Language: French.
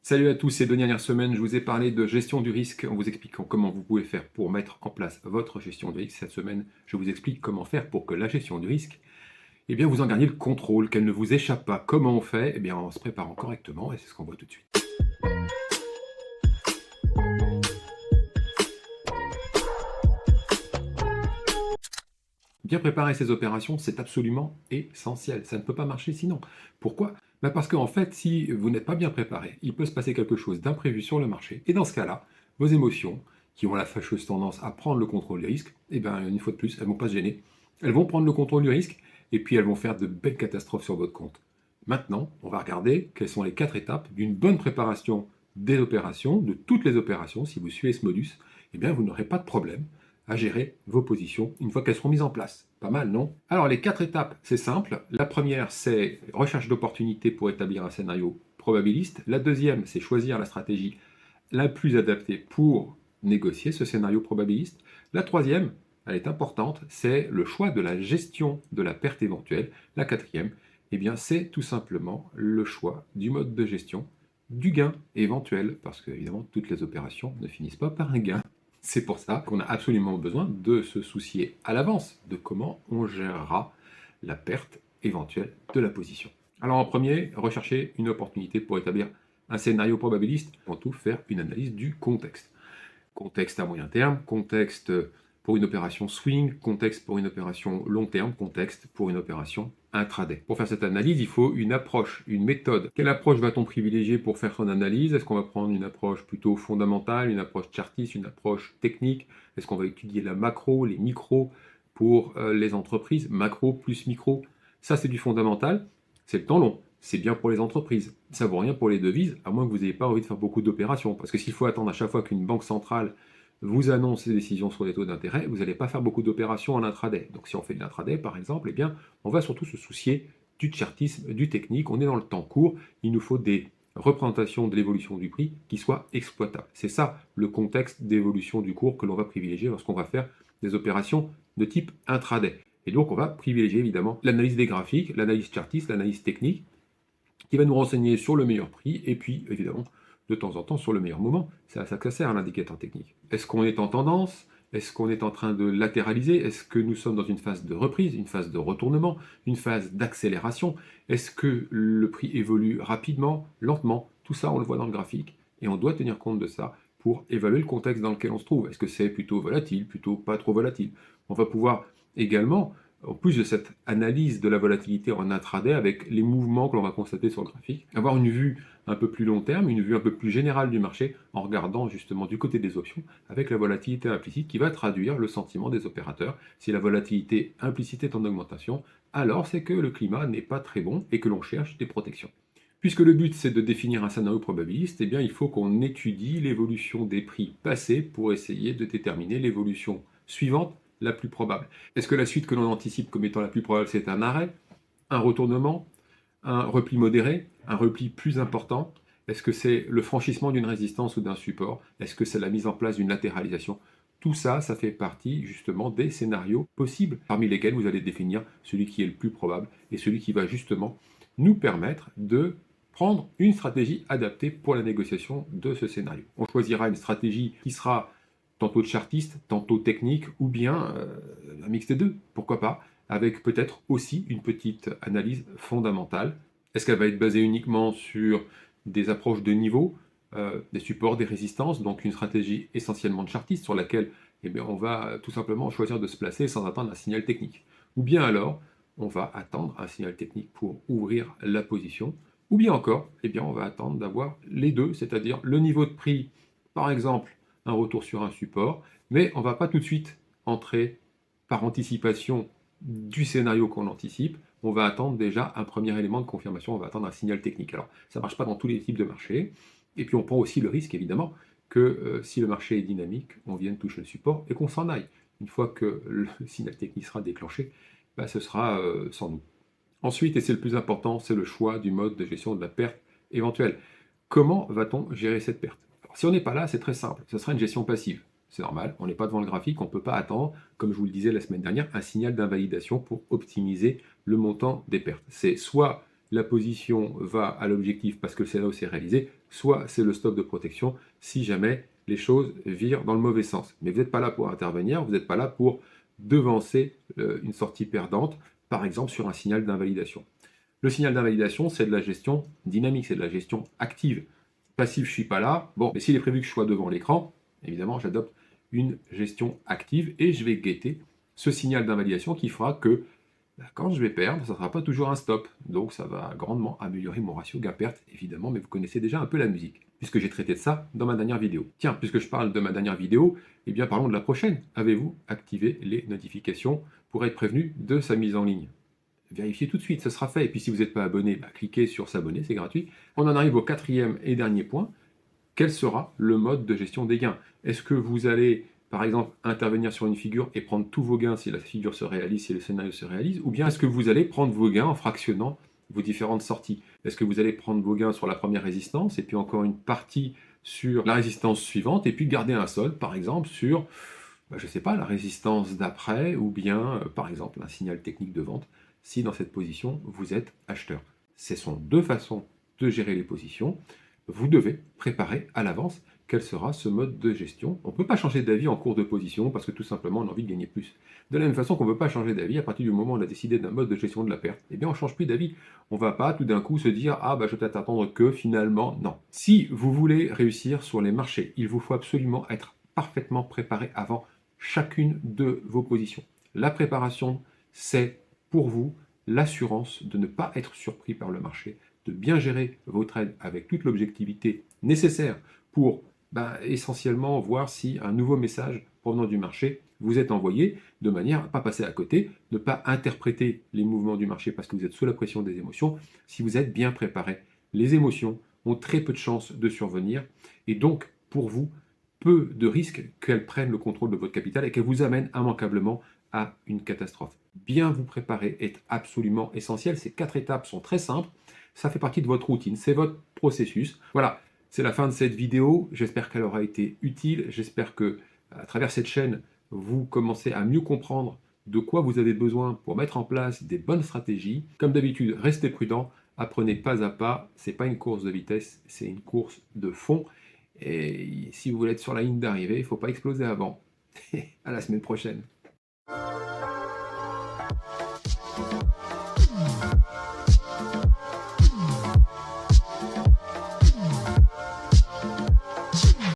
Salut à tous, ces 2 dernières semaines, je vous ai parlé de gestion du risque en vous expliquant comment vous pouvez faire pour mettre en place votre gestion du risque. Cette semaine, je vous explique comment faire pour que la gestion du risque, vous en gardiez le contrôle, qu'elle ne vous échappe pas. Comment on fait? En se préparant correctement, et c'est ce qu'on voit tout de suite. Bien préparer ses opérations, c'est absolument essentiel. Ça ne peut pas marcher sinon. Pourquoi? Parce qu'en fait, si vous n'êtes pas bien préparé, il peut se passer quelque chose d'imprévu sur le marché. Et dans ce cas-là, vos émotions, qui ont la fâcheuse tendance à prendre le contrôle du risque, une fois de plus, elles ne vont pas se gêner. Elles vont prendre le contrôle du risque et puis elles vont faire de belles catastrophes sur votre compte. Maintenant, on va regarder quelles sont les 4 étapes d'une bonne préparation des opérations, de toutes les opérations. Si vous suivez ce modus, vous n'aurez pas de problème à gérer vos positions une fois qu'elles seront mises en place. Pas mal, non? Alors, les 4 étapes, c'est simple. La première, c'est recherche d'opportunités pour établir un scénario probabiliste. La deuxième, c'est choisir la stratégie la plus adaptée pour négocier ce scénario probabiliste. La troisième, elle est importante, c'est le choix de la gestion de la perte éventuelle. La quatrième, c'est tout simplement le choix du mode de gestion du gain éventuel, parce que évidemment toutes les opérations ne finissent pas par un gain. C'est pour ça qu'on a absolument besoin de se soucier à l'avance de comment on gérera la perte éventuelle de la position. Alors en premier, rechercher une opportunité pour établir un scénario probabiliste, avant tout faire une analyse du contexte. Contexte à moyen terme, contexte pour une opération swing, contexte pour une opération long terme, contexte pour une opération intraday. Pour faire cette analyse, il faut une approche, une méthode. Quelle approche va-t-on privilégier pour faire son analyse? Est-ce qu'on va prendre une approche plutôt fondamentale, une approche chartiste, une approche technique? Est-ce qu'on va étudier la macro, les micros pour les entreprises? Macro plus micro, ça c'est du fondamental, c'est le temps long. C'est bien pour les entreprises. Ça vaut rien pour les devises, à moins que vous n'ayez pas envie de faire beaucoup d'opérations. Parce que s'il faut attendre à chaque fois qu'une banque centrale vous annonce ses décisions sur les taux d'intérêt, vous n'allez pas faire beaucoup d'opérations en intraday. Donc si on fait de l'intraday, par exemple, on va surtout se soucier du chartisme, du technique. On est dans le temps court. Il nous faut des représentations de l'évolution du prix qui soient exploitables. C'est ça le contexte d'évolution du cours que l'on va privilégier lorsqu'on va faire des opérations de type intraday. Et donc on va privilégier évidemment l'analyse des graphiques, l'analyse chartiste, l'analyse technique, qui va nous renseigner sur le meilleur prix, et puis évidemment, de temps en temps, sur le meilleur moment. C'est à ça que ça sert, l'indicateur technique. Est-ce qu'on est en tendance? Est-ce qu'on est en train de latéraliser? Est-ce que nous sommes dans une phase de reprise, une phase de retournement, une phase d'accélération? Est-ce que le prix évolue rapidement, lentement? Tout ça, on le voit dans le graphique, et on doit tenir compte de ça pour évaluer le contexte dans lequel on se trouve. Est-ce que c'est plutôt volatile, plutôt pas trop volatile? On va pouvoir également, en plus de cette analyse de la volatilité en intraday avec les mouvements que l'on va constater sur le graphique, avoir une vue un peu plus long terme, une vue un peu plus générale du marché en regardant justement du côté des options avec la volatilité implicite qui va traduire le sentiment des opérateurs. Si la volatilité implicite est en augmentation, alors c'est que le climat n'est pas très bon et que l'on cherche des protections. Puisque le but c'est de définir un scénario probabiliste, il faut qu'on étudie l'évolution des prix passés pour essayer de déterminer l'évolution suivante la plus probable. Est-ce que la suite que l'on anticipe comme étant la plus probable, c'est un arrêt, un retournement, un repli modéré, un repli plus important? Est-ce que c'est le franchissement d'une résistance ou d'un support? Est-ce que c'est la mise en place d'une latéralisation? Tout ça, ça fait partie justement des scénarios possibles, parmi lesquels vous allez définir celui qui est le plus probable et celui qui va justement nous permettre de prendre une stratégie adaptée pour la négociation de ce scénario. On choisira une stratégie qui sera tantôt chartiste, tantôt technique, ou bien un mix des deux, pourquoi pas, avec peut-être aussi une petite analyse fondamentale. Est-ce qu'elle va être basée uniquement sur des approches de niveau, des supports, des résistances, donc une stratégie essentiellement de chartiste sur laquelle on va tout simplement choisir de se placer sans attendre un signal technique? Ou bien alors, on va attendre un signal technique pour ouvrir la position, ou bien encore, on va attendre d'avoir les deux, c'est-à-dire le niveau de prix, par exemple, un retour sur un support, mais on ne va pas tout de suite entrer par anticipation du scénario qu'on anticipe, on va attendre déjà un premier élément de confirmation, on va attendre un signal technique. Alors, ça ne marche pas dans tous les types de marchés, et puis on prend aussi le risque, évidemment, que si le marché est dynamique, on vienne toucher le support et qu'on s'en aille. Une fois que le signal technique sera déclenché, ce sera sans nous. Ensuite, et c'est le plus important, c'est le choix du mode de gestion de la perte éventuelle. Comment va-t-on gérer cette perte? Alors, si on n'est pas là, c'est très simple, ce sera une gestion passive. C'est normal, on n'est pas devant le graphique, on ne peut pas attendre, comme je vous le disais la semaine dernière, un signal d'invalidation pour optimiser le montant des pertes. C'est soit la position va à l'objectif parce que le scénario s'est réalisé, soit c'est le stop de protection si jamais les choses virent dans le mauvais sens. Mais vous n'êtes pas là pour intervenir, vous n'êtes pas là pour devancer une sortie perdante, par exemple sur un signal d'invalidation. Le signal d'invalidation, c'est de la gestion dynamique, c'est de la gestion active. Passif, je ne suis pas là. Bon, mais s'il est prévu que je sois devant l'écran, évidemment, j'adopte une gestion active et je vais guetter ce signal d'invalidation qui fera que quand je vais perdre, ça ne sera pas toujours un stop. Donc ça va grandement améliorer mon ratio gain-perte, évidemment, mais vous connaissez déjà un peu la musique, puisque j'ai traité de ça dans ma dernière vidéo. Tiens, puisque je parle de ma dernière vidéo, eh bien parlons de la prochaine. Avez-vous activé les notifications pour être prévenu de sa mise en ligne? Vérifiez tout de suite, ce sera fait. Et puis si vous n'êtes pas abonné, cliquez sur s'abonner, c'est gratuit. On en arrive au quatrième et dernier point. Quel sera le mode de gestion des gains? Est-ce que vous allez, par exemple, intervenir sur une figure et prendre tous vos gains si la figure se réalise, si le scénario se réalise? Ou bien est-ce que vous allez prendre vos gains en fractionnant vos différentes sorties? Est-ce que vous allez prendre vos gains sur la première résistance et puis encore une partie sur la résistance suivante et puis garder un solde, par exemple, sur, je ne sais pas, la résistance d'après ou bien, par exemple, un signal technique de vente si dans cette position vous êtes acheteur? Ce sont deux façons de gérer les positions. Vous devez préparer à l'avance quel sera ce mode de gestion. On ne peut pas changer d'avis en cours de position parce que tout simplement on a envie de gagner plus. De la même façon qu'on ne peut pas changer d'avis à partir du moment où on a décidé d'un mode de gestion de la perte, eh bien on ne change plus d'avis. On ne va pas tout d'un coup se dire je vais peut-être attendre que finalement, non. Si vous voulez réussir sur les marchés, il vous faut absolument être parfaitement préparé avant chacune de vos positions. La préparation, c'est pour vous l'assurance de ne pas être surpris par le marché, de bien gérer vos trades avec toute l'objectivité nécessaire pour essentiellement voir si un nouveau message provenant du marché vous est envoyé de manière à ne pas passer à côté, ne pas interpréter les mouvements du marché parce que vous êtes sous la pression des émotions, si vous êtes bien préparé. Les émotions ont très peu de chances de survenir et donc pour vous, peu de risques qu'elles prennent le contrôle de votre capital et qu'elles vous amènent immanquablement à une catastrophe. Bien vous préparer est absolument essentiel. Ces 4 étapes sont très simples. Ça fait partie de votre routine, c'est votre processus. Voilà, c'est la fin de cette vidéo. J'espère qu'elle aura été utile. J'espère que, à travers cette chaîne, vous commencez à mieux comprendre de quoi vous avez besoin pour mettre en place des bonnes stratégies. Comme d'habitude, restez prudent, apprenez pas à pas. C'est pas une course de vitesse, c'est une course de fond. Et si vous voulez être sur la ligne d'arrivée, il ne faut pas exploser avant. À la semaine prochaine.